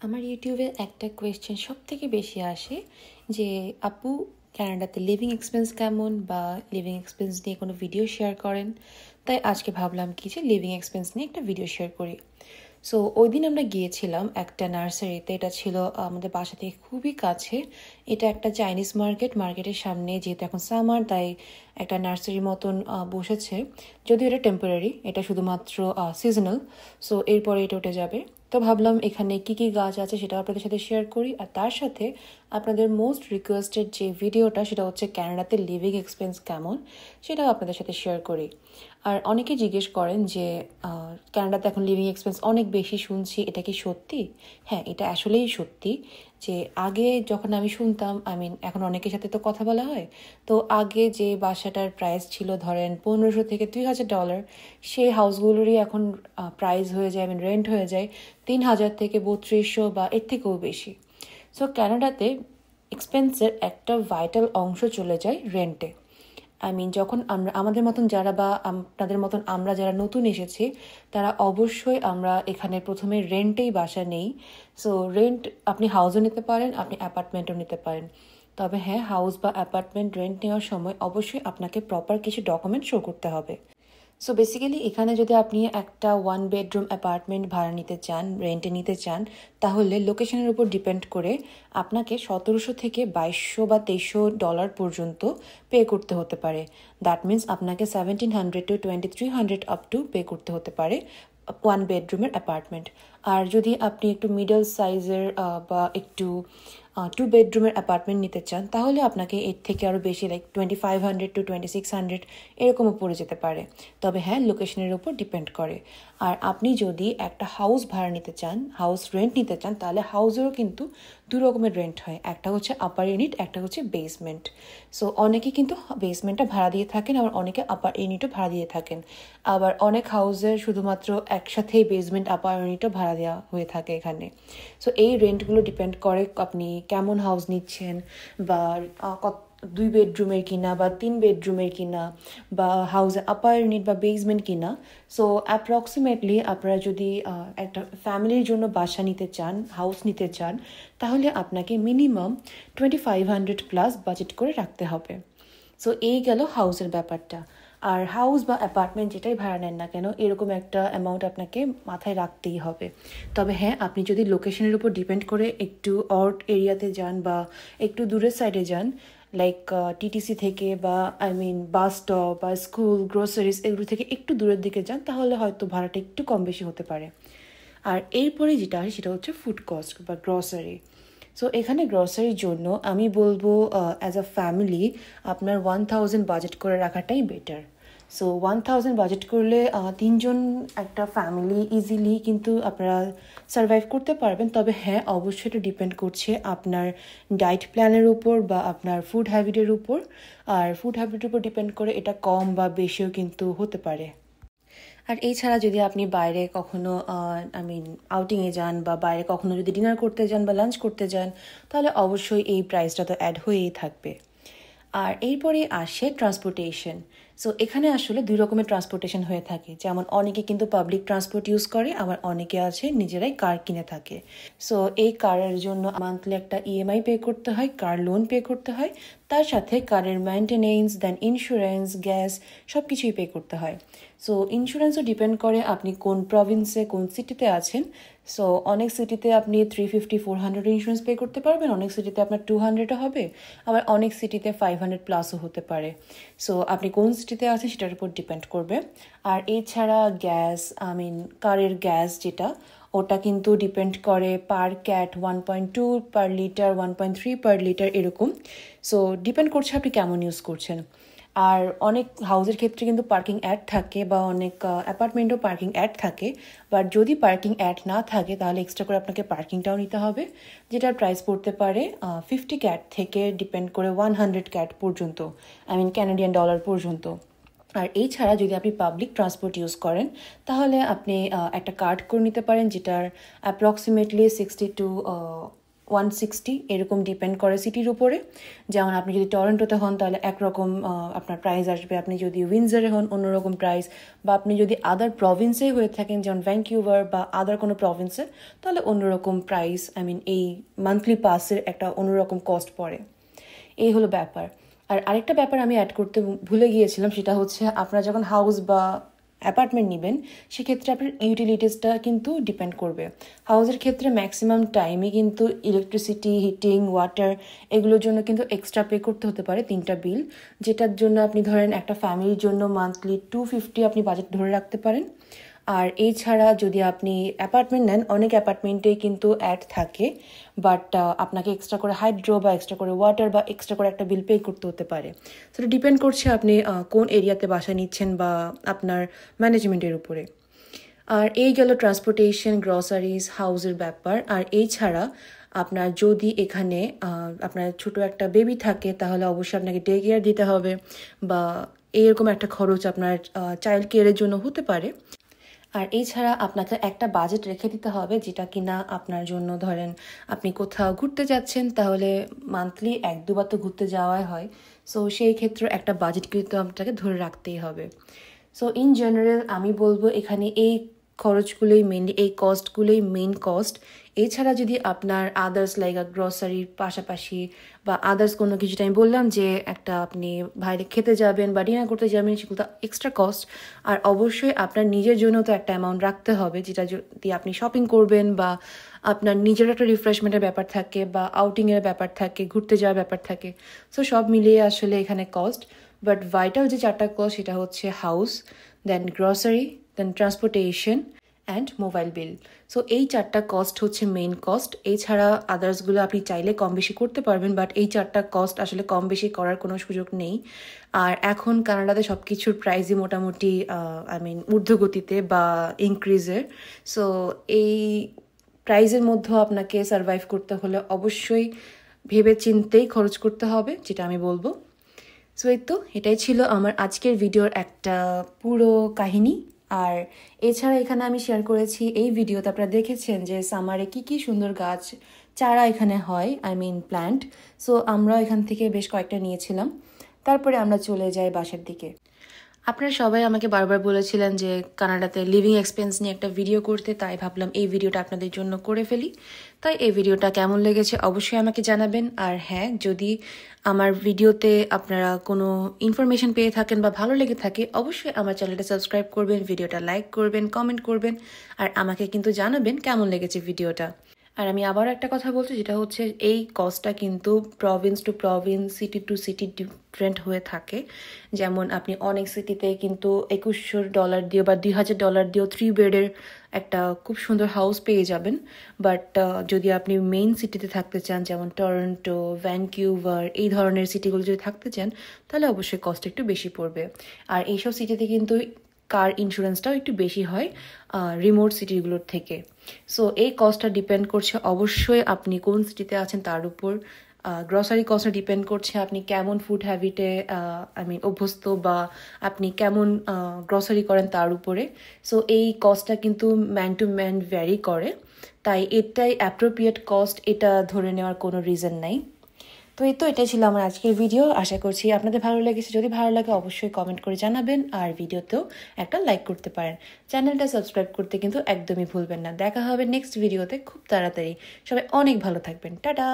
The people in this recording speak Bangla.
আমার ইউটিউবে একটা কোয়েশ্চেন সবথেকে বেশি আসে যে আপু কানাডাতে লিভিং এক্সপেন্স কেমন বা লিভিং এক্সপেন্স নিয়ে কোনো ভিডিও শেয়ার করেন। তাই আজকে ভাবলাম কি যে লিভিং এক্সপেন্স নিয়ে একটা ভিডিও শেয়ার করি। সো ওই দিন আমরা গিয়েছিলাম একটা নার্সারিতে। এটা ছিল আমাদের বাসা থেকে খুবই কাছে। এটা একটা চাইনিজ মার্কেটের সামনে, যেহেতু এখন সামার তাই একটা নার্সারির মতন বসেছে। যদিও এটা টেম্পোরারি, এটা শুধুমাত্র সিজনাল। সো এরপরে এটা উঠে যাবে। তো ভাবলাম এখানে কি কি গাছ আছে সেটা আপনাদের সাথে শেয়ার করি, আর তার সাথে আপনাদের মোস্ট রিকোয়েস্টেড যে ভিডিওটা সেটা হচ্ছে ক্যানাডাতে লিভিং এক্সপেন্স কেমন, সেটাও আপনাদের সাথে শেয়ার করি। আর অনেকে জিজ্ঞেস করেন যে ক্যানাডাতে এখন লিভিং এক্সপেন্স অনেক বেশি, শুনছি, এটা কি সত্যি? হ্যাঁ, এটা আসলেই সত্যি। যে আগে যখন আমি শুনতাম, এখন অনেকের সাথে তো কথা বলা হয়, তো আগে যে বাসাটার প্রাইস ছিল ধরেন $1500 থেকে $2000, সেই হাউসগুলোরই এখন প্রাইস হয়ে যায়, রেন্ট হয়ে যায় 3000 থেকে 3200 বা এর থেকেও বেশি। সো ক্যানাডাতে এক্সপেন্সের একটা ভাইটাল অংশ চলে যায় রেন্টে। যখন আমরা আমাদের মতন যারা বা আপনাদের মতন আমরা যারা নতুন এসেছি, তারা অবশ্যই আমরা এখানে প্রথমে রেন্টেই বাসা নেই। সো রেন্ট আপনি হাউসও নিতে পারেন, আপনি অ্যাপার্টমেন্টও নিতে পারেন। তবে হ্যাঁ, হাউস বা অ্যাপার্টমেন্ট রেন্ট নেওয়ার সময় অবশ্যই আপনাকে প্রপার কিছু ডকুমেন্ট শো করতে হবে। সো বেসিক্যালি এখানে যদি আপনি একটা 1 বেডরুম অ্যাপার্টমেন্ট ভাড়া নিতে চান, রেন্টে নিতে চান, তাহলে লোকেশনের উপর ডিপেন্ড করে আপনাকে 1700 থেকে 2200 বা $2300 পর্যন্ত পে করতে হতে পারে। দ্যাট মিন্স আপনাকে 1700 to 2300 আপ টু পে করতে হতে পারে 1 বেডরুমের অ্যাপার্টমেন্ট। আর যদি আপনি একটু মিডল সাইজের বা একটু 2 বেডরুমের অ্যাপার্টমেন্ট নিতে চান, তাহলে আপনাকে এর থেকে আরও বেশি, লাইক 2500 to 2600 এরকমও পড়ে যেতে পারে। তবে হ্যাঁ, লোকেশনের উপর ডিপেন্ড করে। আর আপনি যদি একটা হাউস ভাড়া নিতে চান, হাউস রেন্ট নিতে চান, তাহলে হাউসেরও কিন্তু 2 রকমের রেন্ট হয়। একটা হচ্ছে আপার ইউনিট, একটা হচ্ছে বেসমেন্ট। সো অনেকে কিন্তু বেসমেন্টটা ভাড়া দিয়ে থাকেন, আবার অনেকে আপার ইউনিটও ভাড়া দিয়ে থাকেন। আবার অনেক হাউসের শুধুমাত্র একসাথেই বেসমেন্ট আপার ইউনিটও ভাড়া দেওয়া হয়ে থাকে এখানে। সো এই রেন্টগুলো ডিপেন্ড করে আপনি কেমন হাউস নিচ্ছেন, বা 2 বেডরুমের কিনা বা 3 বেডরুমের কিনা, বা হাউসে আপার ইউনিট বা বেসমেন্ট কিনা। সো অ্যাপ্রক্সিমেটলি আপনারা যদি একটা ফ্যামিলির জন্য বাসা নিতে চান, হাউস নিতে চান, তাহলে আপনাকে মিনিমাম 2500 প্লাস বাজেট করে রাখতে হবে। সো এই গেল হাউসের ব্যাপারটা। আর হাউস বা অ্যাপার্টমেন্ট যেটাই ভাড়া নেন না কেন, এরকম একটা অ্যামাউন্ট আপনাকে মাথায় রাখতেই হবে। তবে হ্যাঁ, আপনি যদি লোকেশনের উপর ডিপেন্ড করে একটু অড এরিয়াতে যান বা একটু দূরের সাইডে যান, লাইক টিটিসি থেকে বা বাস স্টপ বা স্কুল, গ্রোসারিজ এগুলো থেকে একটু দূরের দিকে যান, তাহলে হয়তো ভাড়াটা একটু কম বেশি হতে পারে। আর এরপরে যেটা আসে সেটা হচ্ছে ফুড কস্ট বা গ্রসারি। সো এখানে গ্রসারির জন্য আমি বলবো অ্যাজ আ ফ্যামিলি আপনার 1000 বাজেট করে রাখাটাই বেটার। সো 1000 বাজেট করলে 3জন একটা ফ্যামিলি ইজিলি কিন্তু আপনারা সার্ভাইভ করতে পারবেন। তবে হ্যাঁ, অবশ্যই এটা ডিপেন্ড করছে আপনার ডায়েট প্ল্যানের উপর বা আপনার ফুড হ্যাবিটের উপর। আর ফুড হ্যাবিটের উপর ডিপেন্ড করে এটা কম বা বেশিও কিন্তু হতে পারে। আর এছাড়া যদি আপনি বাইরে কখনো আউটিংয়ে যান বা বাইরে কখনো যদি ডিনার করতে যান বা লাঞ্চ করতে যান, তাহলে অবশ্যই এই প্রাইসটা তো অ্যাড হয়েই থাকবে। আর এরপরে আসে ট্রান্সপোর্টেশন। সো এখানে আসলে 2 রকমের ট্রান্সপোর্টেশন হয়ে থাকে। যেমন অনেকে কিন্তু পাবলিক ট্রান্সপোর্ট ইউজ করে, আবার অনেকে আছে নিজেরাই কার কিনে থাকে। সো এই কারের জন্য মান্থলি একটা ইএমআই পে করতে হয়, কার লোন পে করতে হয়, তার সাথে কারের মেনটেনেন্স, দেন ইন্স্যুরেন্স, গ্যাস, সব কিছুই পে করতে হয়। সো ইন্স্যুরেন্সও ডিপেন্ড করে আপনি কোন প্রভিন্সে, কোন সিটিতে আছেন। সো অনেক সিটিতে আপনি 350-400 ইন্স্যুরেন্স পে করতে পারবেন, অনেক সিটিতে আপনার 200 হবে, আবার অনেক সিটিতে 500 প্লাসও হতে পারে। সো আপনি কোন সিটিতে আছেন সেটার উপর ডিপেন্ড করবে। আর এছাড়া গ্যাস, কারের গ্যাস যেটা, ওটা কিন্তু ডিপেন্ড করে per cat 1.2 per litre, 1.3 per litre এরকম। সো ডিপেন্ড করছে আপনি কেমন ইউজ করছেন। আর অনেক হাউসের ক্ষেত্রে কিন্তু পার্কিং অ্যাড থাকে, বা অনেক অ্যাপার্টমেন্টও পার্কিং অ্যাড থাকে। বাট যদি পার্কিং অ্যাড না থাকে তাহলে এক্সট্রা করে আপনাকে পার্কিংটাও নিতে হবে, যেটার প্রাইস পড়তে পারে 50 ক্যাট থেকে ডিপেন্ড করে 100 ক্যাট পর্যন্ত, ক্যানাডিয়ান ডলার পর্যন্ত। আর এছাড়া যদি আপনি পাবলিক ট্রান্সপোর্ট ইউজ করেন, তাহলে আপনি একটা কার্ড করে নিতে পারেন, যেটার অ্যাপ্রক্সিমেটলি 60 to 160 এরকম ডিপেন্ড করে সিটির উপরে। যেমন আপনি যদি টরন্টোতে হন তাহলে একরকম আপনার প্রাইস আসবে, আপনি যদি উইন্ডসরে হন অন্যরকম প্রাইস, বা আপনি যদি আদার প্রভিন্সে হয়ে থাকেন যেমন ভ্যানকিউভার বা আদার কোনো প্রভিন্সে তাহলে অন্যরকম প্রাইস, এই মান্থলি পাসের একটা অন্যরকম কস্ট পড়ে। এই হলো ব্যাপার। আর আরেকটা ব্যাপার আমি অ্যাড করতে ভুলে গিয়েছিলাম, সেটা হচ্ছে আপনারা যখন হাউস বা অ্যাপার্টমেন্ট নেবেন সেক্ষেত্রে আপনার ইউটিলিটিসটা কিন্তু ডিপেন্ড করবে। হাউসের ক্ষেত্রে ম্যাক্সিমাম টাইমে কিন্তু ইলেকট্রিসিটি, হিটিং, ওয়াটার এগুলোর জন্য কিন্তু এক্সট্রা পে করতে হতে পারে 3টা বিল, যেটার জন্য আপনি ধরেন একটা ফ্যামিলির জন্য মান্থলি 250 আপনি বাজেট ধরে রাখতে পারেন। আর এছাড়া যদি আপনি অ্যাপার্টমেন্ট নেন, অনেক অ্যাপার্টমেন্টেই কিন্তু অ্যাড থাকে, বাট আপনাকে এক্সট্রা করে হাইড্রো বা এক্সট্রা করে ওয়াটার বা এক্সট্রা করে একটা বিল পে করতে হতে পারে। সেটা ডিপেন্ড করছে আপনি কোন এরিয়াতে বাসা নিচ্ছেন বা আপনার ম্যানেজমেন্টের উপরে। আর এই গেল ট্রান্সপোর্টেশন, গ্রসারিজ, হাউসের ব্যাপার। আর এছাড়া আপনার যদি এখানে আপনার ছোট একটা বেবি থাকে তাহলে অবশ্যই আপনাকে ডে কেয়ার দিতে হবে, বা এরকম একটা খরচ আপনার চাইল্ড কেয়ারের জন্য হতে পারে। আর এছাড়া আপনাকে একটা বাজেট রেখে দিতে হবে, যেটা কিনা আপনার জন্য ধরেন আপনি কোথাও ঘুরতে যাচ্ছেন তাহলে মান্থলি 1-2 বার তো ঘুরতে যাওয়াই হয়। সো সেই ক্ষেত্রে একটা বাজেট কিন্তু আপনাকে ধরে রাখতেই হবে। সো ইন জেনারেল আমি বলবো এখানে এই খরচগুলোই মেনলি, এই কস্টগুলোই মেইন কস্ট। এছাড়া যদি আপনার আদার্স লাইক গ্রসারির পাশাপাশি বা আদার্স কোনো কিছুটা আমি বললাম যে একটা আপনি বাইরে খেতে যাবেন বা ডিনার করতে যাবেন, সেগুলো এক্সট্রা কস্ট। আর অবশ্যই আপনার নিজের জন্য তো একটা অ্যামাউন্ট রাখতে হবে, যেটা যদি আপনি শপিং করবেন বা আপনার নিজের একটা রিফ্রেশমেন্টের ব্যাপার থাকে বা আউটিংয়ের ব্যাপার থাকে, ঘুরতে যাওয়ার ব্যাপার থাকে। সো সব মিলিয়ে আসলে এখানে কস্ট। বাট ভাইটাল যে 4টা কস্ট সেটা হচ্ছে house, then grocery, then transportation and mobile bill. So এই 4টা কস্ট হচ্ছে মেইন কস্ট। এছাড়া আদার্সগুলো আপনি চাইলে কম বেশি করতে পারবেন, বাট এই 4টা কস্ট আসলে কম বেশি করার কোনো সুযোগ নেই। আর এখন কানাডাতে সব কিছুর প্রাইসই মোটামুটি ঊর্ধ্বগতিতে বা ইনক্রিজের। সো এই প্রাইজের মধ্যেও আপনাকে সারভাইভ করতে হলে অবশ্যই ভেবে চিন্তেই খরচ করতে হবে, যেটা আমি বলবো। সো এই তো এটাই ছিল আমার আজকের ভিডিওর একটা পুরো কাহিনী। আর এছাড়া এখানে আমি শেয়ার করেছি, এই ভিডিওতে আপনারা দেখেছেন যে সামারে কি সুন্দর গাছ চারা এখানে হয়, প্ল্যান্ট। সো আমরা এখান থেকে বেশ কয়েকটা নিয়েছিলাম, তারপরে আমরা চলে যাই বাসার দিকে। আপনারা সবাই আমাকে বারবার বলেছিলেন যে কানাডাতে লিভিং এক্সপেন্স নিয়ে একটা ভিডিও করতে, তাই ভাবলাম এই ভিডিওটা আপনাদের জন্য করে ফেলি। তাই এই ভিডিওটা কেমন লেগেছে অবশ্যই আমাকে জানাবেন। আর হ্যাঁ, যদি আমার ভিডিওতে আপনারা কোনো ইনফরমেশন পেয়ে থাকেন বা ভালো লেগে থাকে অবশ্যই আমার চ্যানেলটা সাবস্ক্রাইব করবেন, ভিডিওটা লাইক করবেন, কমেন্ট করবেন, আর আমাকে কিন্তু জানাবেন কেমন লেগেছে ভিডিওটা। আর আমি আবার একটা কথা বলছি, যেটা হচ্ছে এই কস্টটা কিন্তু province to province, city to city different হয়ে থাকে। যেমন আপনি অনেক সিটিতে কিন্তু $2,100 দিয়ে বা $2,000 দিয়েও 3 বেডের একটা খুব সুন্দর হাউস পেয়ে যাবেন। বাট যদি আপনি মেইন সিটিতে থাকতে চান যেমন টরন্টো, ভ্যানকিউভার, এই ধরনের সিটিগুলো যদি থাকতে চান তাহলে অবশ্যই কস্ট একটু বেশি পড়বে। আর এইসব সিটিতে কিন্তু কার ইন্স্যুরেন্সটাও একটু বেশি হয় রিমোট সিটিগুলোর থেকে। সো এই কস্টটা ডিপেন্ড করছে অবশ্যই আপনি কোন সিটিতে আছেন তার উপর। গ্রসারি কস্টটা ডিপেন্ড করছে আপনি কেমন ফুড হ্যাবিটে অভ্যস্ত বা আপনি কেমন গ্রসারি করেন তার উপরে। সো এই কস্টটা কিন্তু ম্যান টু ম্যান ভ্যারি করে, তাই এটাই অ্যাপ্রোপ্রিয়েট কস্ট, এটা ধরে নেওয়ার কোনো রিজন নাই। তো এই তো এটাই ছিল আমার আজকের ভিডিও। আশা করছি আপনাদের ভালো লেগেছে। যদি ভালো লাগে অবশ্যই কমেন্ট করে জানাবেন, আর ভিডিওতেও একটা লাইক করতে পারেন। চ্যানেলটা সাবস্ক্রাইব করতে কিন্তু একদমই ভুলবেন না। দেখা হবে নেক্সট ভিডিওতে খুব তাড়াতাড়ি। সবাই অনেক ভালো থাকবেন। টাটা।